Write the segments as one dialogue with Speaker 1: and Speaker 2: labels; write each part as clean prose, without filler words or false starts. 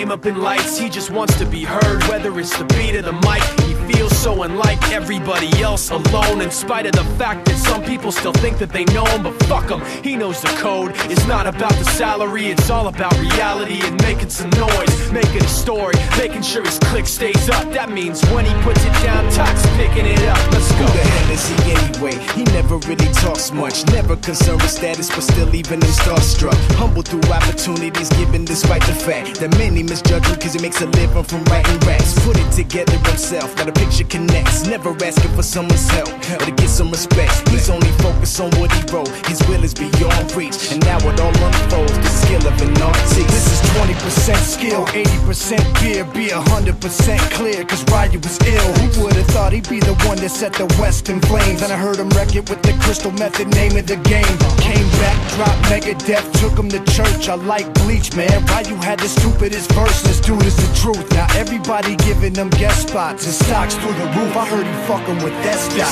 Speaker 1: name up in lights. He just wants to be heard, whether it's the beat of the mic. He feels so unlike everybody else, alone, in spite of the fact that some people still think that they know him. But fuck him, he knows the code. It's not about the salary, it's all about reality and making some noise, making a story, making sure his click stays up. That means when he puts it down, Tox picking it up. Let's go.
Speaker 2: Who the hell is he anyway? He never really talks much, never concerned with status, but still leaving him starstruck. Humble through opportunities given despite the fact that many misjudge him cause he makes a living from writing raps. Put it together himself, got a picture connects, never asking for someone's help or to get some respect. He's only focused on what he wrote, his will is beyond reach, and now it all unfolds, the skill of an artist.
Speaker 3: This is 20% skill, 80% beer, be 100% clear, cause Ryu was ill. Who would've thought he'd be the one that set the West in flames? And I heard him wreck it with the Crystal Method, name of the game. Came back, dropped Megadeth, took him to church. I like Bleach, man. Ryu had the stupidest verse, this dude is the truth. Now everybody giving them guest spots and stocks through the roof. I heard he fucking with that stock.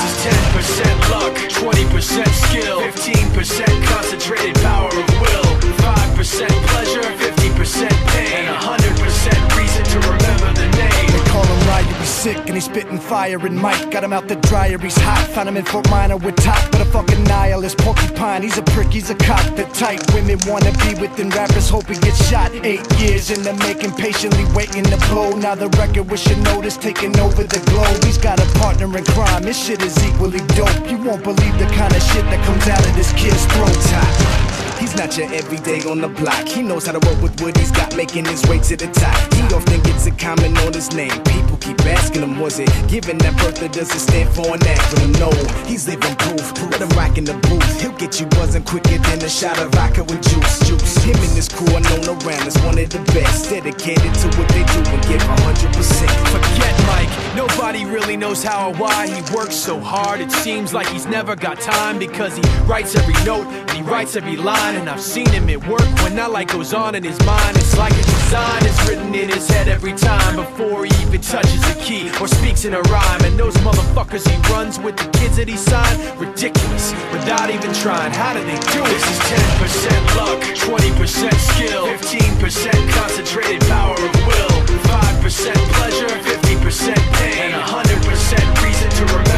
Speaker 1: This is 10% luck, 20% skill, 15% concentrated power of will, 5% pleasure, 50% pain, 100% reason to remember the name.
Speaker 3: They call him Ryu, he's sick and he's spitting fire and Mike got him out the dryer, he's hot. Found him in Fort Minor with top, but a fucking nihilist porcupine. He's a prick, he's a cop. The type women wanna be within, rappers hope he gets shot. 8 years in the making, patiently waiting to blow. Now the record with your notice taking over the globe. He's got a partner in crime, his shit is equally dope. You won't believe the kind of shit that comes out of this kid's throat.
Speaker 2: He's not your everyday on the block. He knows how to work with what he's got, making his way to the top. He often gets a comment on his name. People keep asking him, was it given that birth, or does it stand for an acronym? No, he's living proof. Let him rock in the booth. He'll get you buzzing quicker than a shot of vodka with juice. Him and his crew are known around as one of the best, dedicated to what they do and give 100%.
Speaker 1: Forget Mike, nobody really knows how or why he works so hard. It seems like he's never got time, because he writes every note and he writes every line. And I've seen him at work when that light goes on in his mind. It's like a design is written in his head every time, before he even touches a key or speaks in a rhyme. And those motherfuckers he runs with, the kids that he signed, ridiculous, without even trying. How do they do it? This is 10% luck, 20% skill, 15% concentrated power of will, 5% pleasure, 50% pain, and 100% reason to remember